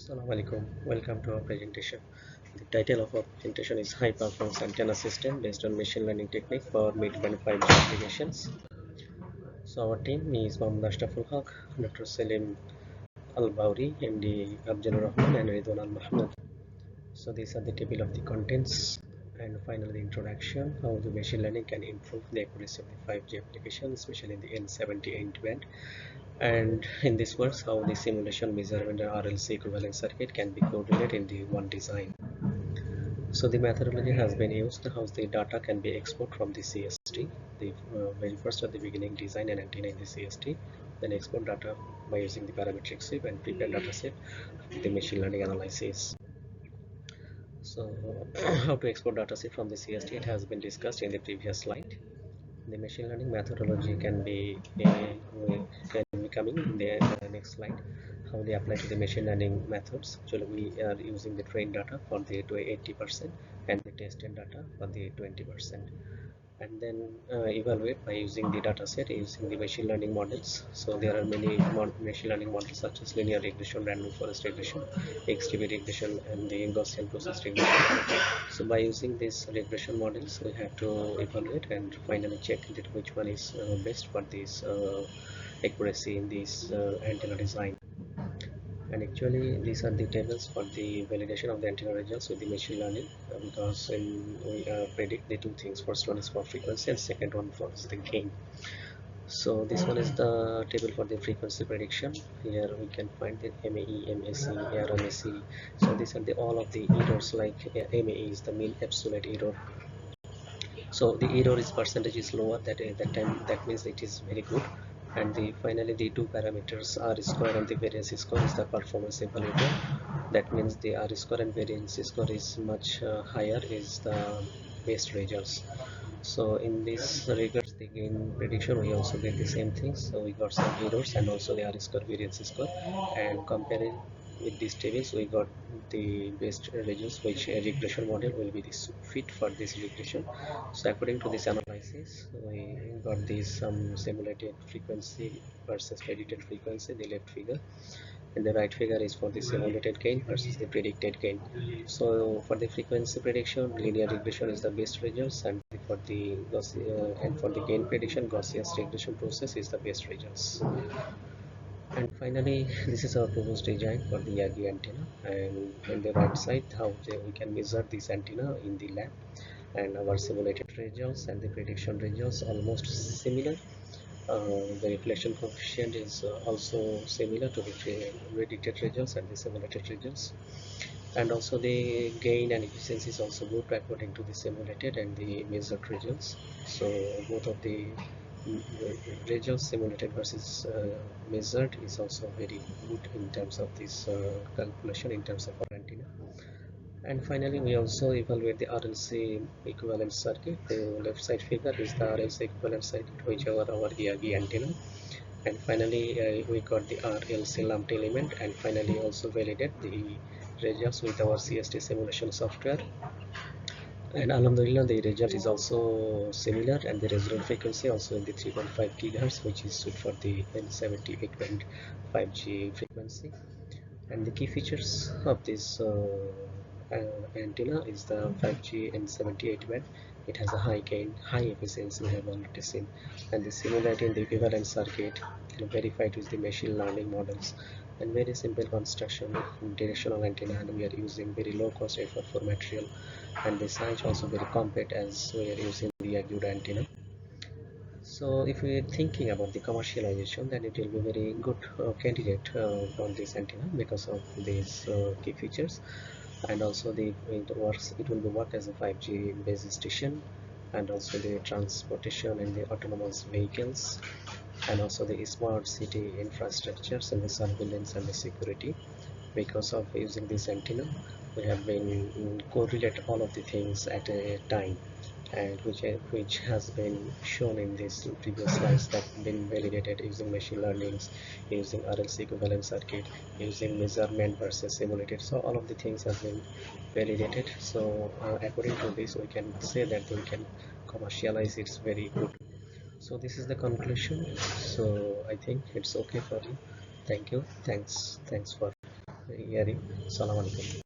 Assalamu alaikum. Welcome to our presentation. The title of our presentation is High Performance Antenna System based on machine learning technique for mid-band 5G applications. So our team is Mohammad Ashraful Haq, Dr. Selim Al-Bauri, MD Abdul Rahman and Ridwan Al-Mahmoud. So these are the table of the contents, and finally the introduction, how the machine learning can improve the accuracy of the 5G application, especially in the N70 end-to-end. And in this works, how the simulation measurement and RLC equivalent circuit can be correlated in the one design. So the methodology has been used, how the data can be exported from the CST. The very first at the beginning, design an antenna in the CST, then export data by using the parametric sweep and prepare data set for the machine learning analysis. So how to export data set from the CST, it has been discussed in the previous slide. The machine learning methodology can be coming in the next slide, how they apply to the machine learning methods. Actually we are using the trained data for the 80% and the tested data for the 20%, and then evaluate by using the data set using the machine learning models. So there are many machine learning models such as linear regression, random forest regression, XGB regression, and the Gaussian process regression. So by using these regression models, we have to evaluate and finally check that which one is best for this accuracy in this antenna design. And actually these are the tables for the validation of the antenna results with the machine learning, because we predict the two things. First one is for frequency and second one for the gain. So this one is the table for the frequency prediction. Here we can find the MAE, MAC, RMAC. So these are the all of the errors, like MAE is the mean absolute error. So the error is percentage is lower, that time, that means it is very good. And finally the two parameters R square and the variance score is the performance evaluator. That means the R square and variance score is much higher, is the best results. So in this regards, the gain prediction, we also get the same things. So we got some errors and also the R square, variance score, and comparing with these tables, we got the best results, which a regression model will be this fit for this regression. So according to this analysis, we got this some simulated frequency versus predicted frequency, the left figure, and the right figure is for the simulated gain versus the predicted gain. So for the frequency prediction, linear regression is the best results, and for the gain prediction, Gaussian regression process is the best results. And finally, this is our proposed design for the Yagi antenna, and on the right side, how we can measure this antenna in the lab, and our simulated results and the prediction results almost similar. The reflection coefficient is also similar to the predicted results and the simulated results, and also the gain and efficiency is also good according to the simulated and the measured results. So both of the results simulated versus measured is also very good in terms of this calculation in terms of our antenna. And finally, we also evaluate the RLC equivalent circuit. The left side figure is the RLC equivalent circuit, which are our Yagi antenna. And finally, we got the RLC lumped element, and finally also validate the results with our CST simulation software. And alhamdulillah, the result is also similar, and the resonant frequency also in the 3.5 gigahertz, which is suited for the N70 8.5G frequency. And the key features of this antenna is the 5G N78 band. It has a high gain, high efficiency, we have already seen, and the similarity in the equivalent circuit verified with the machine learning models, and very simple construction directional antenna, and we are using very low cost effort for material, and the size also very compact as we are using the Aguda antenna. So if we are thinking about the commercialization, then it will be very good candidate on this antenna because of these key features, and also it will be work as a 5G base station, and also the transportation and the autonomous vehicles, and also the smart city infrastructures and the surveillance and the security. Because of using this antenna, we have been correlate all of the things at a time, and which has been shown in these previous slides, that been validated using machine learnings, using RLC equivalent circuit, using measurement versus simulated. So all of the things have been validated. So according to this, we can say that we can commercialize it's very good. So this is the conclusion. So I think it's okay for you. Thank you. Thanks for hearing. Assalamu alaikum.